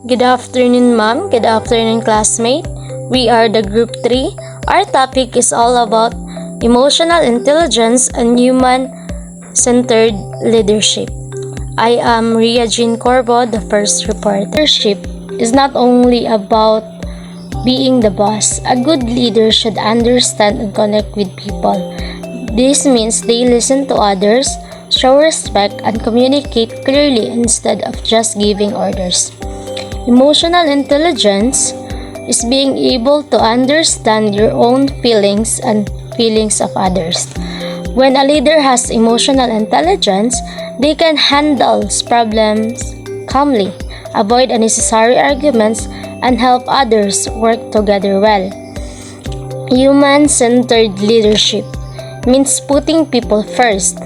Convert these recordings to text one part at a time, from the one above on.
Good afternoon, ma'am. Good afternoon, classmate. We are the group 3. Our topic is all about emotional intelligence and human-centered leadership. I am Ria Jean Corbo, the first reporter. Leadership is not only about being the boss. A good leader should understand and connect with people. This means they listen to others, show respect, and communicate clearly instead of just giving orders. Emotional intelligence is being able to understand your own feelings and feelings of others. When a leader has emotional intelligence, they can handle problems calmly, avoid unnecessary arguments, and help others work together well. Human-centered leadership means putting people first.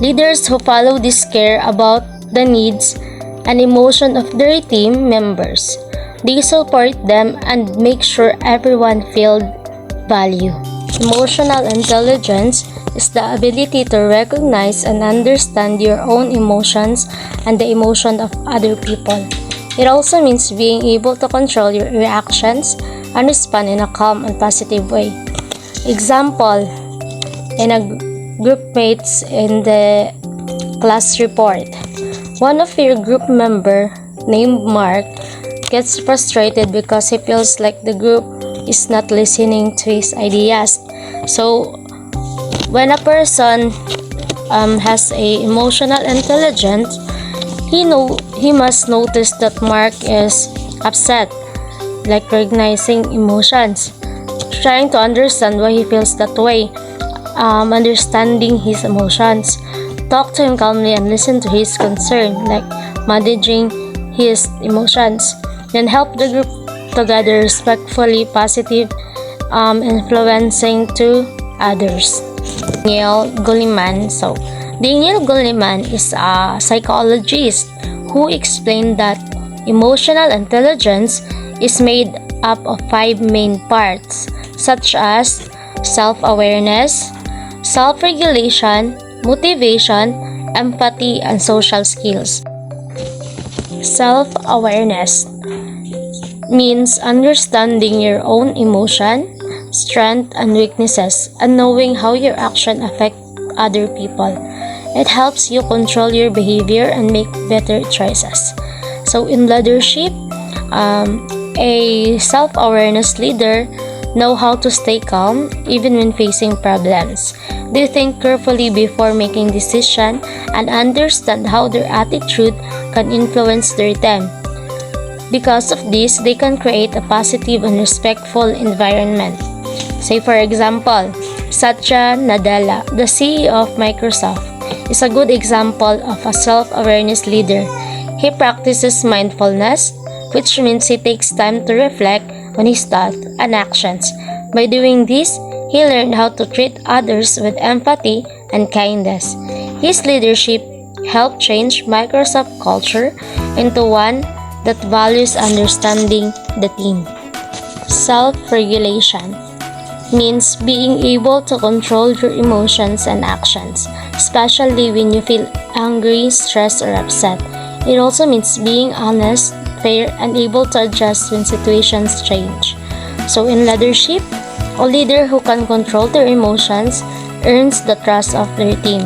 Leaders who follow this care about the needs and emotion of their team members. They support them and make sure everyone feels value. Emotional intelligence is the ability to recognize and understand your own emotions and the emotion of other people. It also means being able to control your reactions and respond in a calm and positive way. Example, in a group mates in the class report. One of your group member named Mark gets frustrated because he feels like the group is not listening to his ideas. So when a person has a emotional intelligence, he must notice that Mark is upset, like recognizing emotions, trying to understand why he feels that way, understanding his emotions. Talk to him calmly and listen to his concern, like managing his emotions. Then help the group together respectfully, positive, influencing to others. Daniel Goleman. So, Daniel Goleman is a psychologist who explained that emotional intelligence is made up of 5 main parts, such as self-awareness, self-regulation, motivation, empathy, and social skills. Self-awareness means understanding your own emotion, strength, and weaknesses, and knowing how your actions affect other people. It helps you control your behavior and make better choices. So in leadership, a self-awareness leader know how to stay calm even when facing problems. They think carefully before making decisions and understand how their attitude can influence their team. Because of this, they can create a positive and respectful environment. Say for example, Satya Nadella, the CEO of Microsoft, is a good example of a self-awareness leader. He practices mindfulness, which means he takes time to reflect on his thoughts and actions. By doing this, he learned how to treat others with empathy and kindness. His leadership helped change Microsoft culture into one that values understanding the team. Self-regulation means being able to control your emotions and actions, especially when you feel angry, stressed, or upset. It also means being honest, fair, and able to adjust when situations change. So in leadership, a leader who can control their emotions earns the trust of their team.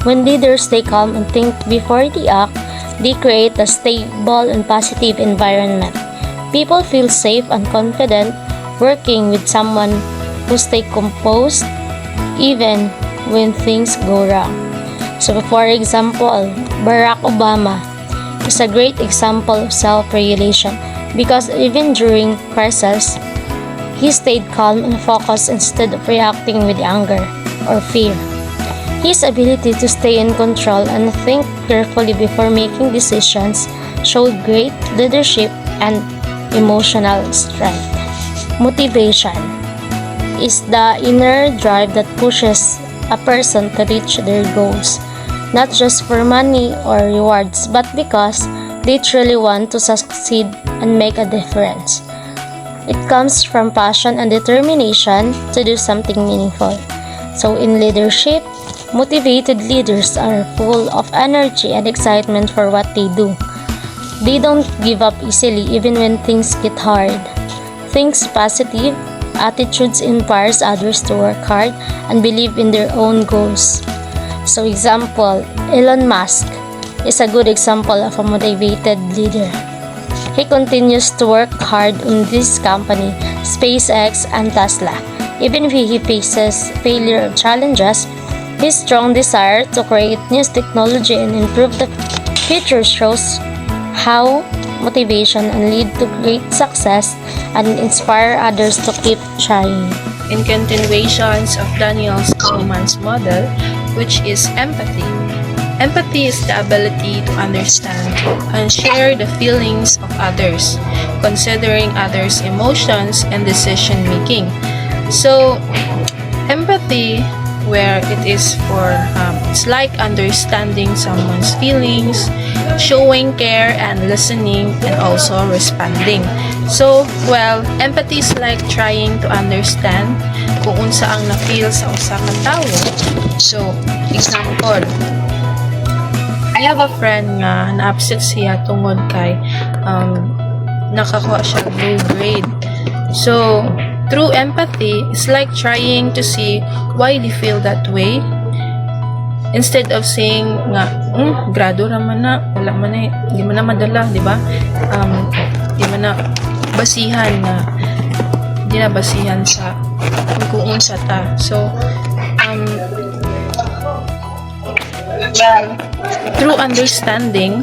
When leaders stay calm and think before they act, they create a stable and positive environment. People feel safe and confident working with someone who stays composed even when things go wrong. So for example, Barack Obama is a great example of self-regulation because even during crisis, he stayed calm and focused instead of reacting with anger or fear. His ability to stay in control and think carefully before making decisions showed great leadership and emotional strength. Motivation is the inner drive that pushes a person to reach their goals, not just for money or rewards, but because they truly want to succeed and make a difference. It comes from passion and determination to do something meaningful. So in leadership, motivated leaders are full of energy and excitement for what they do. They don't give up easily even when things get hard. Thinks positive, attitudes inspires others to work hard and believe in their own goals. So example, Elon Musk is a good example of a motivated leader. He continues to work hard on this company, SpaceX and Tesla. Even if he faces failure or challenges, his strong desire to create new technology and improve the future shows how motivation and lead to great success and inspire others to keep trying. In continuations of Daniel Kahneman's model, which is empathy. Empathy is the ability to understand and share the feelings of others, considering others' emotions and decision making. So, empathy, where it is for, it's like understanding someone's feelings, showing care and listening, and also responding. So, well, empathy is like trying to understand kung unsa ang na-feel sa usa ka tawo. So, example, I have a friend nga na-upset siya tungod kay nakakuha siya low grade. So, through empathy, it's like trying to see why they feel that way. Instead of saying nga, grado raman na, wala man na, di man na madala, di ba? Di man na basihan nga, di na basihan sa kung unsa ta. So, well, through understanding,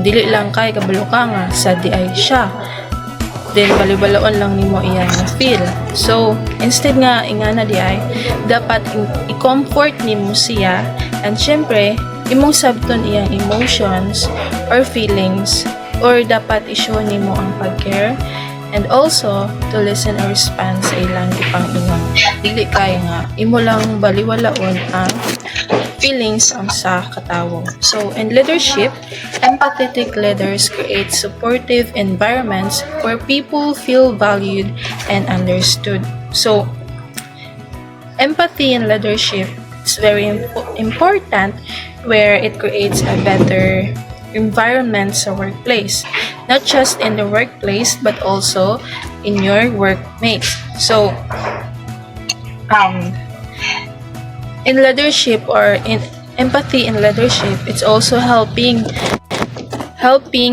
dili lang kay kabalo ka nga sa di ay siya, then balibalaon lang nimo iya nga feel. So instead nga ingana di ay dapat i-comfort nimo siya, and syempre imong sabton iyang emotions or feelings, or dapat i-show nimo ang pag-care, and also to listen or respond sa ilang ipang-ingon. Dili kay nga imo lang baliwalaon ang feelings ang sa katawo. So, in leadership, empathetic leaders create supportive environments where people feel valued and understood. So, empathy in leadership is very important, where it creates a better environment sa workplace. Not just in the workplace, but also in your workmates. So, in leadership, or in empathy in leadership, it's also helping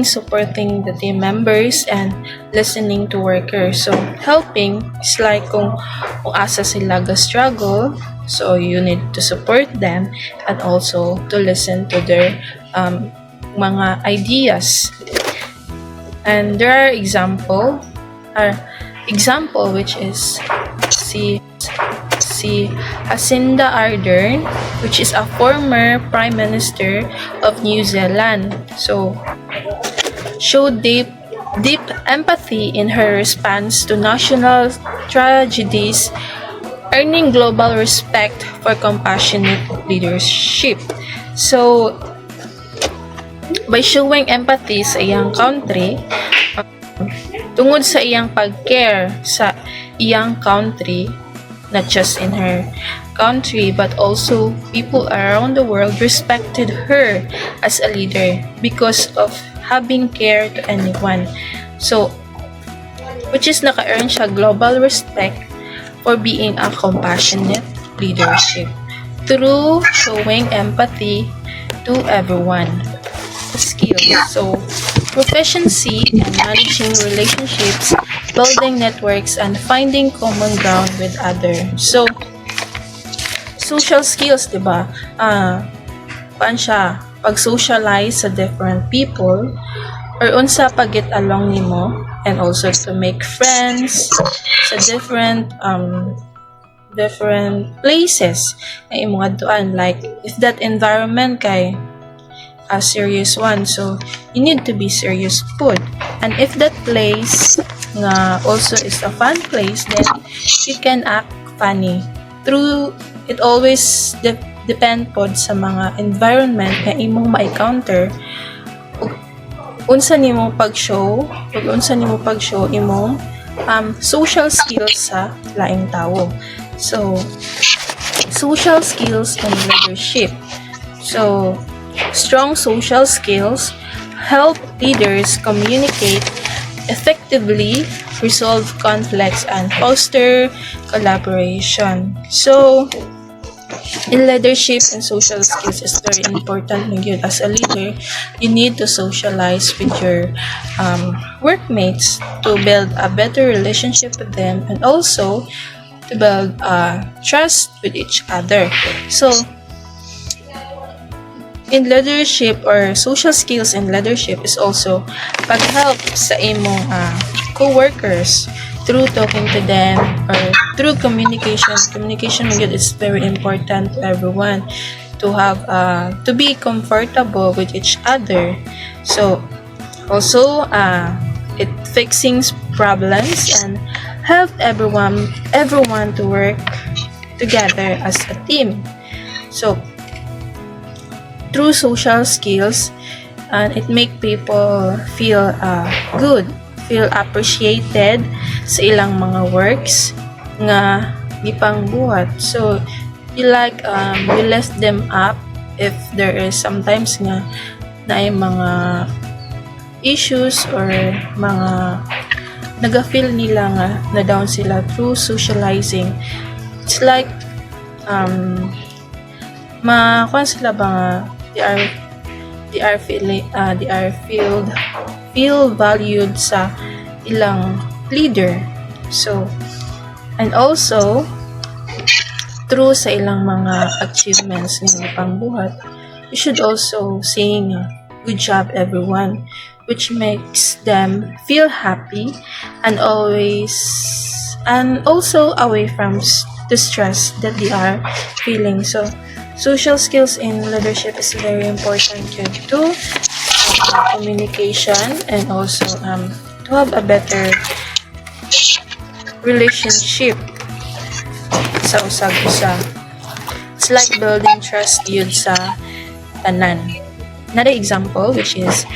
supporting the team members and listening to workers. So helping is like kung asa sila ga struggle, so you need to support them and also to listen to their mga ideas. And there are example which is si Jacinda Ardern, which is a former Prime Minister of New Zealand. So, showed deep empathy in her response to national tragedies, earning global respect for compassionate leadership. So, by showing empathy sa iyang country, tungod sa iyang pag-care sa iyang country, not just in her country, but also people around the world respected her as a leader because of having care to anyone. So, which is naka-earn siya global respect for being a compassionate leadership through showing empathy to everyone. Skills. So, proficiency in managing relationships, building networks, and finding common ground with others. So, social skills, diba? Paan siya? Pag-socialize sa different people, or unsa pag-get along nimo, and also to make friends sa different places na imong adtuan. Like, if that environment kay a serious one, so you need to be serious food. And if that place nga also is a fun place, then you can act funny. Through it always depend pod sa mga environment na imong ma-encounter, unsa nimo pag-show imong social skills sa laing tawo. So social skills and leadership. So strong social skills help leaders communicate effectively, resolve conflicts, and foster collaboration. So, in leadership and social skills is very important. Nagyud, as a leader, you need to socialize with your workmates to build a better relationship with them, and also to build trust with each other. So, in leadership or social skills in leadership is also pag-help sa imong co-workers through talking to them or through communication. Communication yun is very important to everyone to have to be comfortable with each other. So also it fixing problems and help everyone to work together as a team. So through social skills, and it make people feel good, feel appreciated sa ilang mga works nga gipang buhat. So you lift them up if there is sometimes nga na mga issues or mga naga-feel nila nga na down sila through socializing. It's like makuha sila ba nga they are feel valued sa ilang leader. So and also through sa ilang mga achievements ng pangbuhat, you should also saying good job everyone, which makes them feel happy and also away from the stress that they are feeling. So social skills in leadership is very important to communication and also to have a better relationship sa usag-usa. It's like building trust yun sa tanan. Another example, which is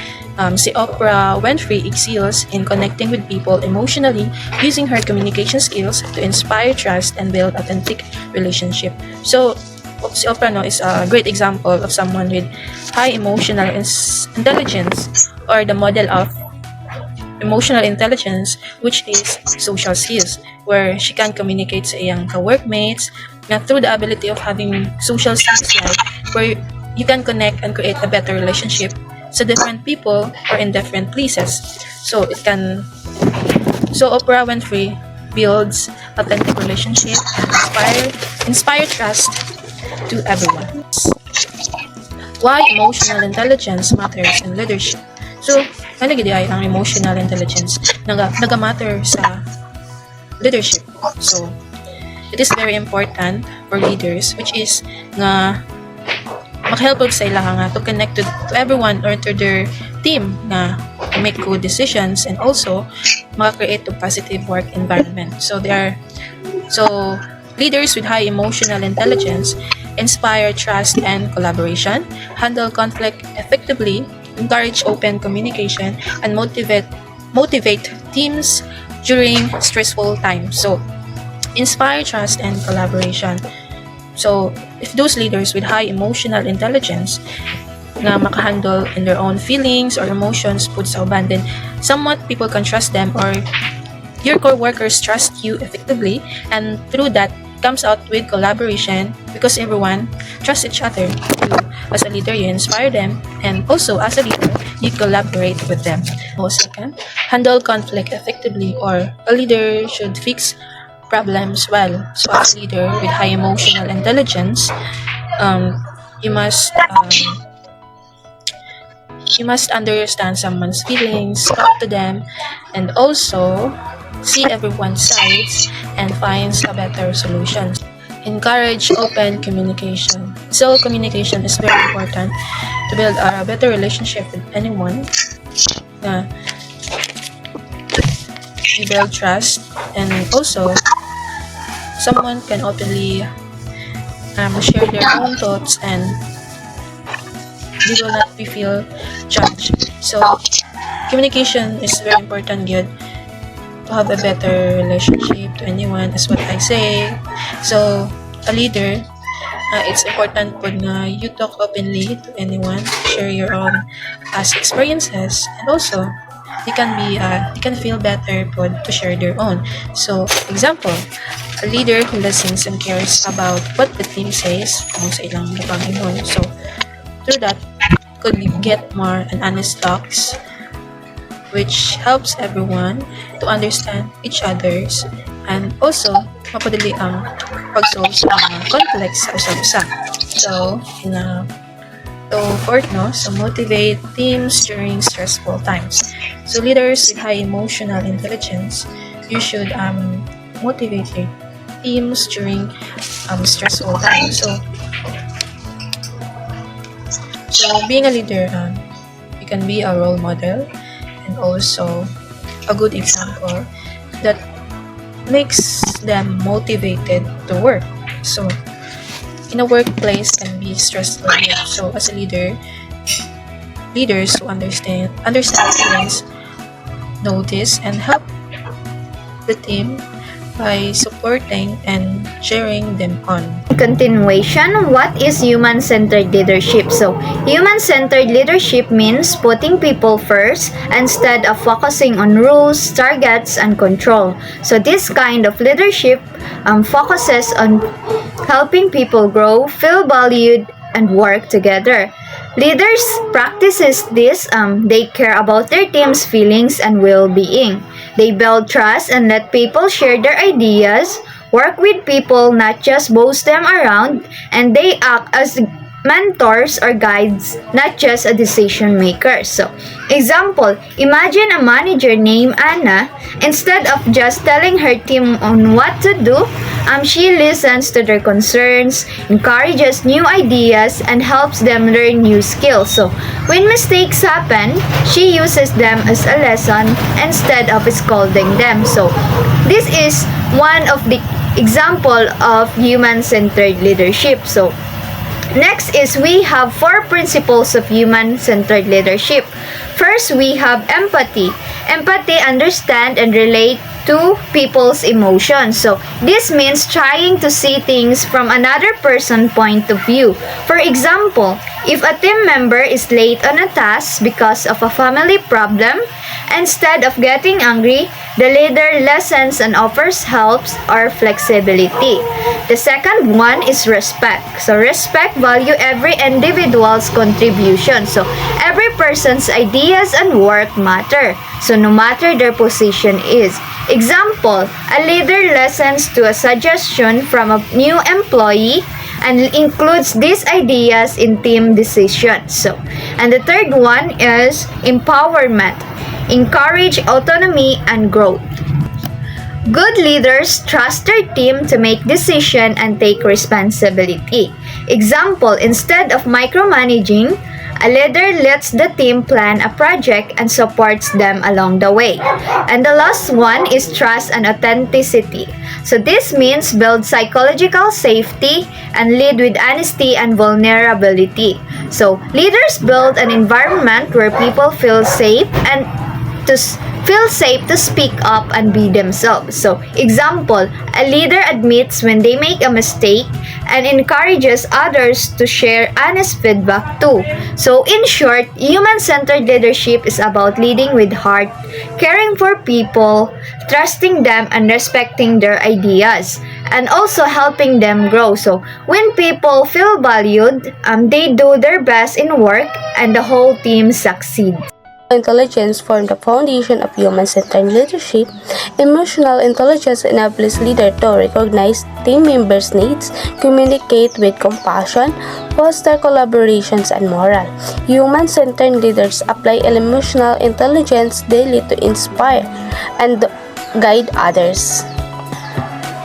si Oprah Winfrey excels in connecting with people emotionally using her communication skills to inspire trust and build authentic relationship. So si Oprah is a great example of someone with high emotional intelligence, or the model of emotional intelligence, which is social skills, where she can communicate sa iyang ka-workmates through the ability of having social skills, like where you can connect and create a better relationship sa different people or in different places. So Oprah Winfrey builds authentic relationship and inspire trust to everyone. Why emotional intelligence matters in leadership? So, ay ang emotional intelligence naga-matter sa leadership. So, it is very important for leaders, which is nga makahelp sa ila nga to connect to everyone or to their team nga make good decisions, and also maka-create a positive work environment. So leaders with high emotional intelligence inspire trust and collaboration, handle conflict effectively, encourage open communication, and motivate teams during stressful times. So, inspire trust and collaboration. So, if those leaders with high emotional intelligence na makahandle in their own feelings or emotions put sa uban, then somewhat people can trust them, or your co-workers trust you effectively, and through that comes out with collaboration because everyone trusts each other. As a leader, you inspire them, and also as a leader, you collaborate with them. Second, handle conflict effectively, or a leader should fix problems well. So as a leader with high emotional intelligence, you must understand someone's feelings, talk to them, and also see everyone's sides and finds a better solution. Encourage open communication. So communication is very important to build a better relationship with anyone. You build trust, and also someone can openly share their own thoughts, and they will not feel judged. So communication is very important, good, to have a better relationship to anyone, as what I say. So a leader it's important po na you talk openly to anyone, share your own past experiences, and also they can feel better po to share their own. So, example, a leader who listens and cares about what the team says kung sa ilang mapag-ingon. So, through that, could get more and honest talks, which helps everyone to understand each other's and also mapadali ang pag-solve sa mga conflicts sa usa-usa. So, fourth, no, so motivate teams during stressful times. So, leaders with high emotional intelligence, you should motivate your teams during stressful times. So being a leader, you can be a role model and also a good example that makes them motivated to work. So, in a workplace can be stressful. So, as a leader, leaders who understand feelings, notice and help the team by supporting and cheering them on. Continuation, what is human-centered leadership? So, human-centered leadership means putting people first instead of focusing on rules, targets, and control. So, this kind of leadership focuses on helping people grow, feel valued, and work together. Leaders practices this, they care about their team's feelings and well-being. They build trust and let people share their ideas, work with people, not just boss them around, and they act as mentors or guides, not just a decision maker. So, example, imagine a manager named Anna. Instead of just telling her team on what to do, she listens to their concerns, encourages new ideas, and helps them learn new skills. So, when mistakes happen, she uses them as a lesson instead of scolding them. So, this is one of the example of human-centered leadership. So, next is we have 4 principles of human-centered leadership. First, we have empathy. Empathy, understand and relate to people's emotions. So, this means trying to see things from another person's point of view. For example, if a team member is late on a task because of a family problem, instead of getting angry, the leader listens and offers help or flexibility. The second one is respect. So, respect value every individual's contribution. So, every person's ideas and work matter. So, no matter their position is. Example, a leader listens to a suggestion from a new employee and includes these ideas in team decisions. So, and the third one is empowerment. Encourage autonomy and growth. Good leaders trust their team to make decisions and take responsibility. Example, instead of micromanaging, a leader lets the team plan a project and supports them along the way. And the last one is trust and authenticity. So this means build psychological safety and lead with honesty and vulnerability. So leaders build an environment where people feel safe to speak up and be themselves. So, example, a leader admits when they make a mistake and encourages others to share honest feedback too. So, in short, human-centered leadership is about leading with heart, caring for people, trusting them, and respecting their ideas, and also helping them grow. So, when people feel valued, they do their best in work and the whole team succeeds. Intelligence form the foundation of human-centered leadership. Emotional intelligence enables leader to recognize team members' needs, communicate with compassion, foster collaborations and morale. Human-centered leaders apply emotional intelligence daily to inspire and guide others.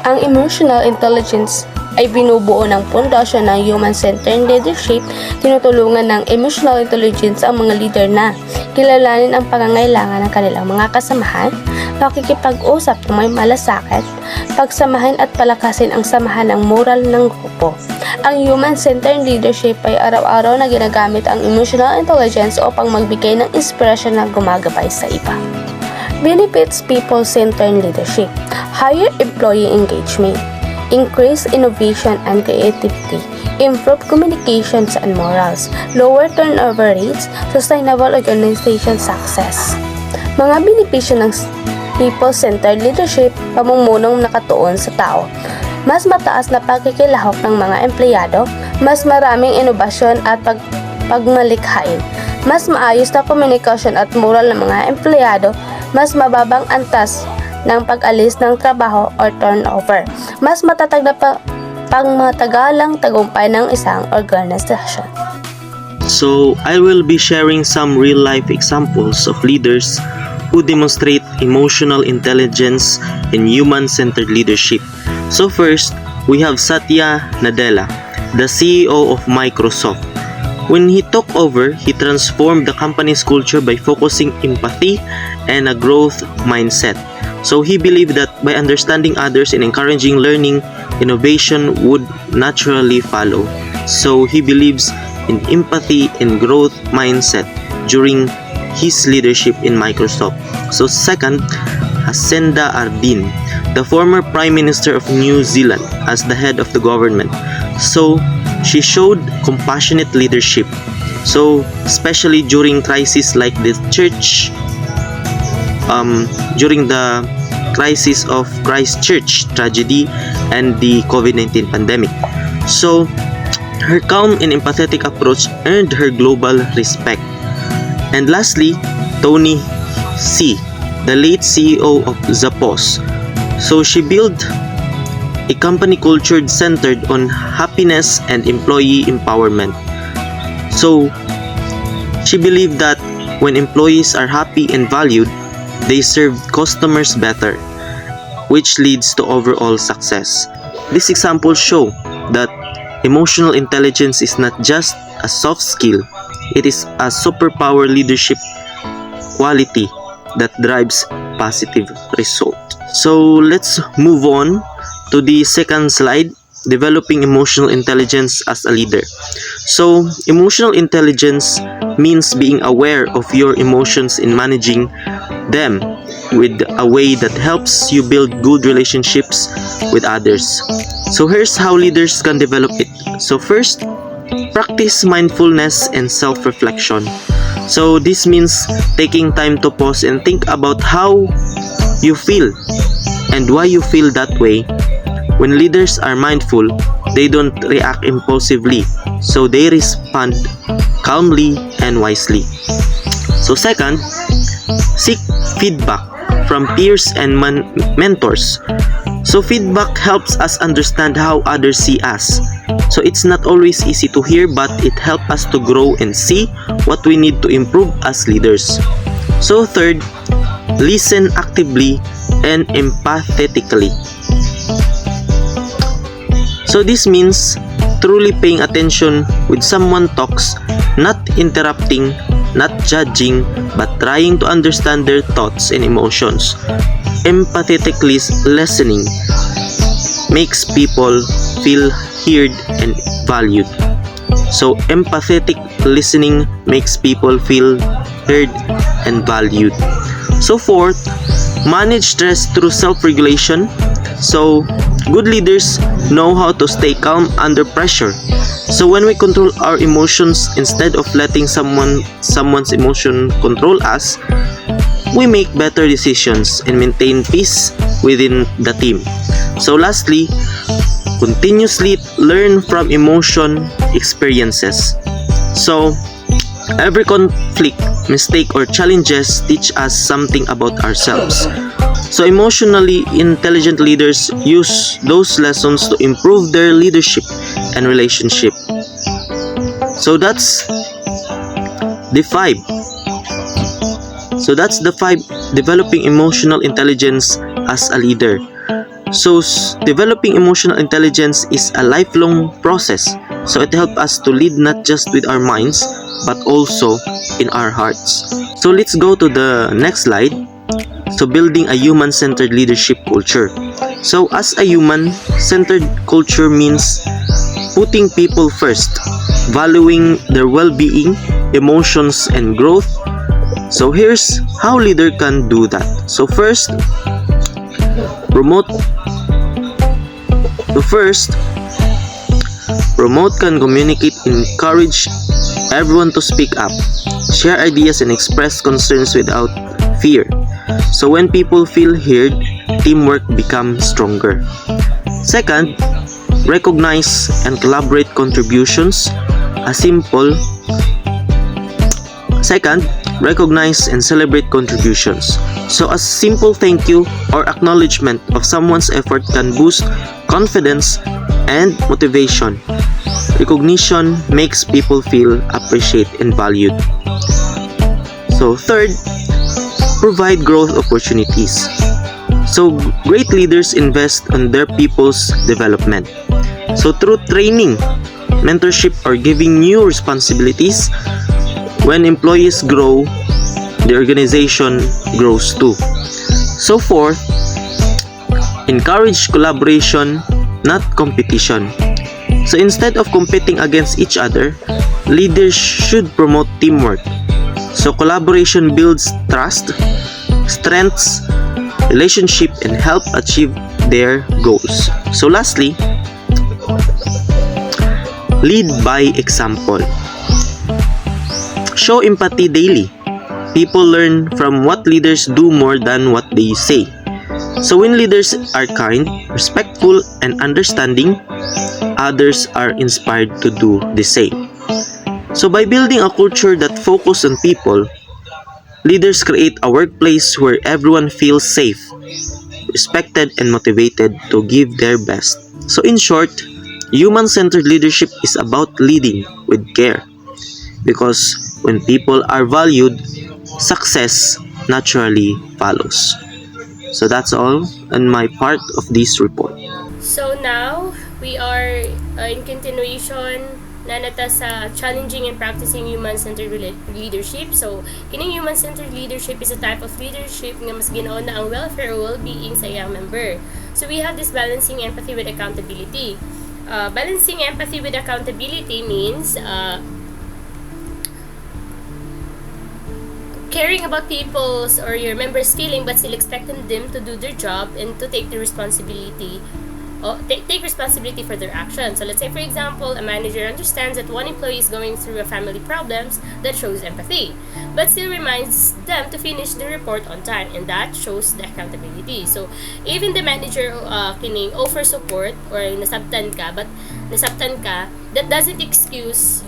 Ang emotional intelligence ay binubuo ng pundasyon ng human-centered leadership. Tinutulungan ng emotional intelligence ang mga leader na kilalanin ang pangangailangan ng kanilang mga kasamahan, makikipag-usap ng may malasakit, pagsamahan at palakasin ang samahan ng moral ng grupo. Ang human-centered leadership ay araw-araw na ginagamit ang emotional intelligence upang magbigay ng inspirasyon na gumagabay sa iba. Benefits people-centered leadership. Higher employee engagement. Increase innovation and creativity. improve communications and morals, lower turnover rates, sustainable organization success. Mga benepisyo ng people-centered leadership, pamumunong nakatuon sa tao. Mas mataas na pagkikilahok ng mga empleyado, mas maraming inobasyon at pagmalikhain, mas maayos na komunikasyon at moral ng mga empleyado, mas mababang antas ng pag-alis ng trabaho or turnover, mas matatag na pangmatagalang tagumpay ng isang organisasyon. So, I will be sharing some real-life examples of leaders who demonstrate emotional intelligence and human-centered leadership. So first, we have Satya Nadella, the CEO of Microsoft. When he took over, he transformed the company's culture by focusing empathy and a growth mindset. So he believed that by understanding others and encouraging learning, innovation would naturally follow. So he believes in empathy and growth mindset during his leadership in Microsoft. So second, Jacinda Ardern, the former Prime Minister of New Zealand, as the head of the government. So she showed compassionate leadership. So especially during crises like the church, during the crisis of Christchurch tragedy and the COVID-19 pandemic. So her calm and empathetic approach earned her global respect. And lastly, Tony Hsieh, the late CEO of Zappos. So she built a company culture centered on happiness and employee empowerment. So she believed that when employees are happy and valued, they serve customers better, which leads to overall success. These examples show that emotional intelligence is not just a soft skill, it is a superpower leadership quality that drives positive result. So let's move on to the second slide, developing emotional intelligence as a leader. So emotional intelligence means being aware of your emotions and managing them with a way that helps you build good relationships with others. So here's how leaders can develop it. So first, practice mindfulness and self-reflection. So this means taking time to pause and think about how you feel and why you feel that way. When leaders are mindful, they don't react impulsively, so they respond calmly and wisely. So second, seek feedback from peers and mentors. So feedback helps us understand how others see us. So it's not always easy to hear, but it helps us to grow and see what we need to improve as leaders. So third, listen actively and empathetically. So this means truly paying attention when someone talks, not interrupting, not judging, but trying to understand their thoughts and emotions. Empathetically listening makes people feel heard and valued. So empathetic listening makes people feel heard and valued. So fourth, manage stress through self-regulation. So good leaders know how to stay calm under pressure. So when we control our emotions instead of letting someone's emotion control us, we make better decisions and maintain peace within the team. So lastly, continuously learn from emotion experiences. So every conflict, mistake, or challenges teach us something about ourselves. So emotionally intelligent leaders use those lessons to improve their leadership and relationship. So that's the five. So that's the five developing emotional intelligence as a leader. So developing emotional intelligence is a lifelong process. So it helps us to lead not just with our minds, but also in our hearts. So let's go to the next slide. So building a human-centered leadership culture. So as a human-centered culture means putting people first, valuing their well-being, emotions, and growth. So here's how leader can do that. So first, Promote can communicate, encourage everyone to speak up, share ideas, and express concerns without fear. So when people feel heard, teamwork becomes stronger. Second, recognize and collaborate contributions. Second, recognize and celebrate contributions. So a simple thank you or acknowledgement of someone's effort can boost confidence and motivation. Recognition makes people feel appreciated and valued. So third, provide growth opportunities. So great leaders invest on their people's development. So through training, mentorship, or giving new responsibilities, when employees grow, the organization grows too. So fourth, encourage collaboration, not competition. So instead of competing against each other, leaders should promote teamwork. So collaboration builds trust, strengths relationship, and help achieve their goals. So lastly, lead by example. Show empathy daily. People learn from what leaders do more than what they say. So when leaders are kind, respectful, and understanding, others are inspired to do the same. So by building a culture that focuses on people, leaders create a workplace where everyone feels safe, respected, and motivated to give their best. So in short, human-centered leadership is about leading with care. Because when people are valued, success naturally follows. So that's all on my part of this report. So now, we are in continuation na nata sa challenging and practicing human-centered leadership. So, kining human-centered leadership is a type of leadership nga mas ginaon na ang welfare or well-being sa iyang member. So, we have this balancing empathy with accountability. Balancing empathy with accountability means caring about people's or your members' feeling but still expecting them to do their job and to take the responsibility take responsibility for their actions. So let's say, for example, a manager understands that one employee is going through a family problems, that shows empathy, but still reminds them to finish the report on time, and that shows the accountability. So even the manager kining offer support or nasabtan ka, that doesn't excuse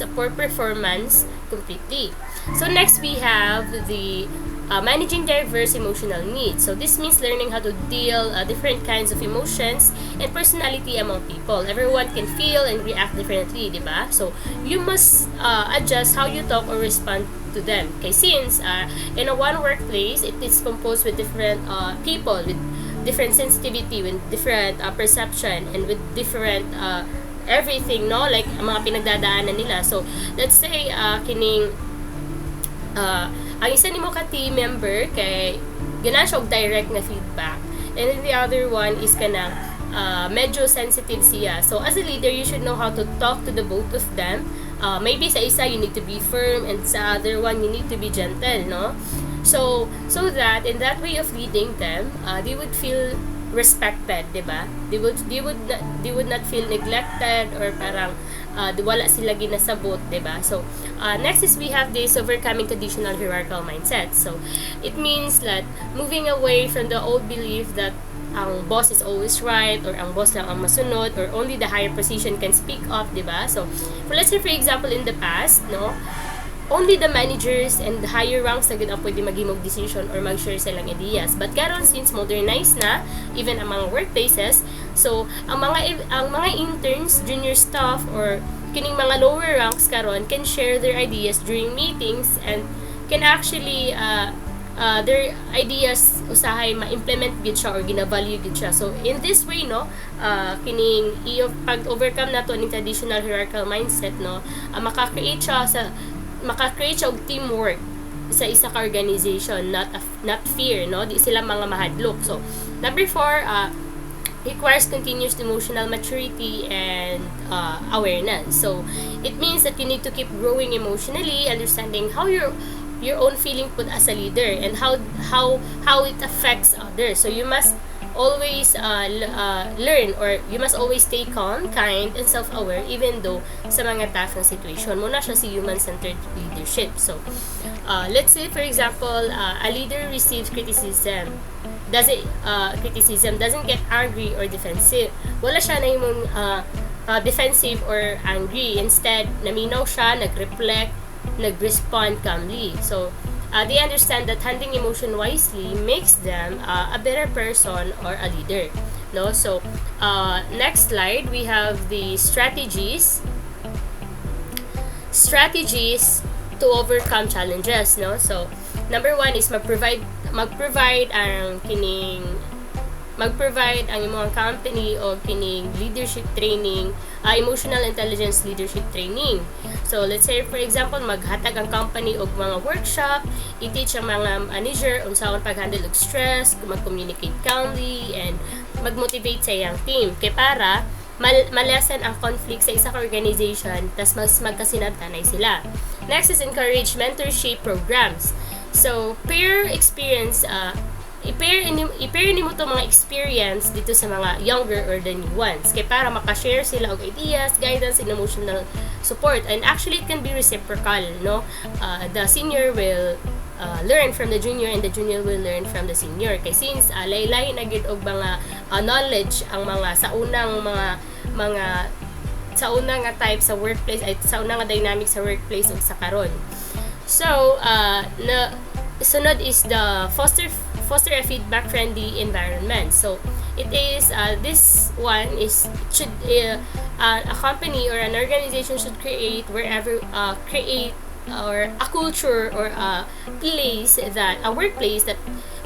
a poor performance completely. So next we have the managing diverse emotional needs. So this means learning how to deal different kinds of emotions and personality among people. Everyone can feel and react differently, diba? So you must adjust how you talk or respond to them. Okay, since in a one workplace, it is composed with different people with different sensitivity, with different perception, and with different everything, no? Like mga pinagdadaanan nila. So let's say ang isa nimo ka team member kay gana siya og direct na feedback, and then the other one is kanang medyo sensitive siya. So as a leader, you should know how to talk to the both of them. Maybe sa isa you need to be firm, and sa other one you need to be gentle, no? So that in that way of leading them, they would feel respected, diba? They would not feel neglected or parang wala sila ginasabot, diba? So next is we have this overcoming traditional hierarchical mindset. So it means that moving away from the old belief that ang boss is always right, or ang boss lang ang masunod, or only the higher position can speak up, diba? So let's say, for example, in the past, no, only the managers and the higher ranks na gud ang pwede maghimog decision or mag-share silang ideas. But karon, since modernized na even ang mga workplaces, so ang mga interns, junior staff, or kining mga lower ranks karon can share their ideas during meetings and can actually their ideas usahay ma-implement gid siya or gina-value gid siya. So in this way, no, kining pag-overcome nato ning traditional hierarchical mindset, no, maka-create siya og teamwork sa isa ka organization, not fear, no? Di sila mga mahadlok. So number 4, requires continuous emotional maturity and awareness. So it means that you need to keep growing emotionally, understanding how your own feeling put as a leader and how it affects others. So you must always learn, or you must always stay calm, kind, and self-aware even though sa mga tough na situation. Muna siya si human-centered leadership. So, let's say for example, a leader receives criticism. Criticism doesn't get angry or defensive. Wala siya na yung defensive or angry. Instead, naminaw siya, nag-reflect, nag-respond calmly. So, they understand that handling emotion wisely makes them a better person or a leader. No? So, next slide, we have the strategies to overcome challenges. No? So, number one is mag-provide ang imong company o kining leadership training, emotional intelligence leadership training. So let's say for example, maghatag ang company og mga workshop, i-teach ang mga manager unsaon pag-handle og stress, mag-communicate calmly, and mag-motivate sa iyang team kay para malesen ang conflict sa isang organization, tas mas magkasinabtanay sila. Next is encourage mentorship programs. So pair experience, i-pair nimo to mga experience dito sa mga younger or the new ones kay para makashare sila og ideas, guidance, and emotional support. And actually it can be reciprocal, no? The senior will learn from the junior, and the junior will learn from the senior kay since laylay na gid og mga knowledge ang mga sa unang nga type sa workplace, ay sa unang nga dynamic sa workplace ug sa karon. So, sunod is the foster a feedback-friendly environment. So, it is, this one is, a company or an organization should create or a culture or a workplace that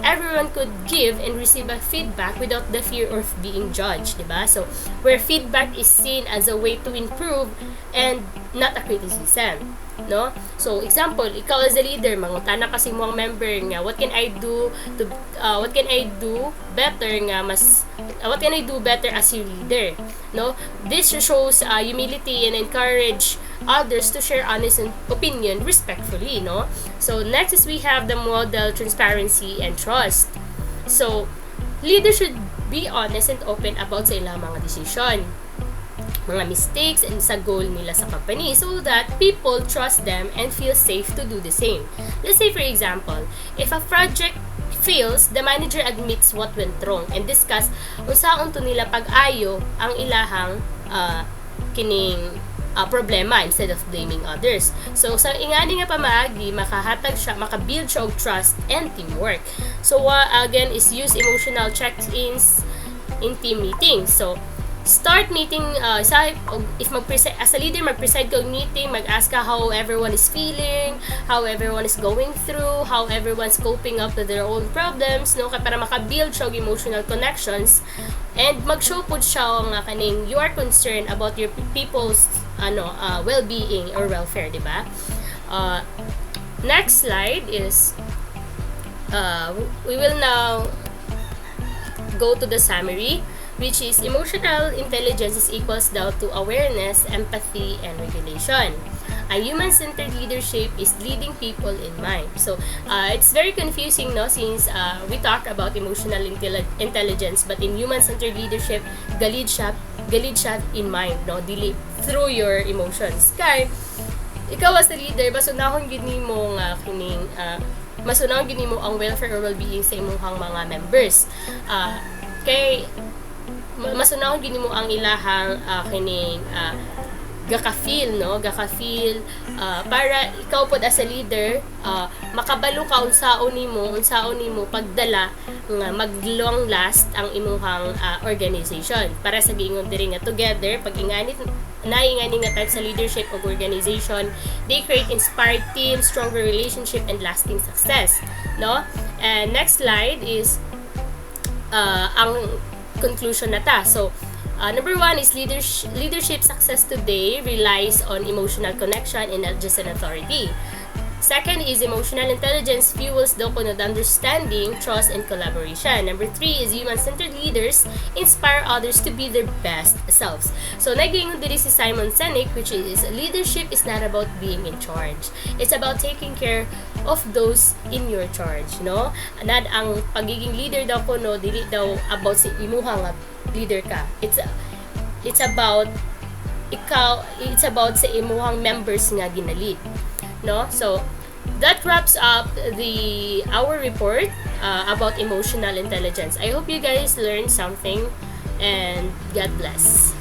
everyone could give and receive a feedback without the fear of being judged, diba? So, where feedback is seen as a way to improve and not a criticism, no? So, example, ikaw as a leader, mangutana kasi mo ang member nga, what can I do better as your leader, no? This shows humility and encourage others to share honest opinion respectfully, no? So next is we have the model transparency and trust. So leaders should be honest and open about sa ilang mga decision, mga mistakes, and sa goal nila sa company so that people trust them and feel safe to do the same. Let's say for example, if a project fails, the manager admits what went wrong and discuss unsaon to nila pag-ayo ang ilahang problema instead of blaming others. So sa ingani nga pamaagi, makabuild siya og trust and teamwork. So again is use emotional check-ins in team meetings. So start meeting, as a leader, mag-preside ka meeting, mag-ask ka how everyone is feeling, how everyone is going through, how everyone's coping up with their own problems, no? Para makabuild siya og emotional connections, and mag-show po siya nga kaning you are concerned about your people's well-being or welfare, diba? Next slide is we will now go to the summary, which is emotional intelligence is equals down to awareness, empathy, and regulation. A human-centered leadership is leading people in mind. So, it's very confusing, no? Since we talk about emotional intelligence, but in human-centered leadership, galid siya in mind, no? Dili through your emotions. Kaya, ikaw as a leader, masunahon gid nimo nga kining masunahon gid nimo ang welfare or well-being sa imong mga members. Kay masunahon gid nimo ang ilahang gaka-feel para ikaw pod as a leader makabalo ka unsaon nimo pagdala nga mag-long last ang imong organization para sa giingon diri nga together pag ingani nga type sa leadership of organization, they create inspired team, stronger relationship, and lasting success, no? And next slide is ang conclusion na ta. So, number one is leadership success today relies on emotional connection and not just an authority. Second is emotional intelligence fuels the kunod understanding, trust, and collaboration. Number 3 is human-centered leaders inspire others to be their best selves. So, naging diri si Simon Sinek, which is leadership is not about being in charge. It's about taking care of those in your charge, no? Nad ang pagiging leader daw kuno dili daw about si imuha nga leader ka. It's about sa imuhang members nga ginalid, no? So that wraps up our report about emotional intelligence. I hope you guys learned something, and God bless.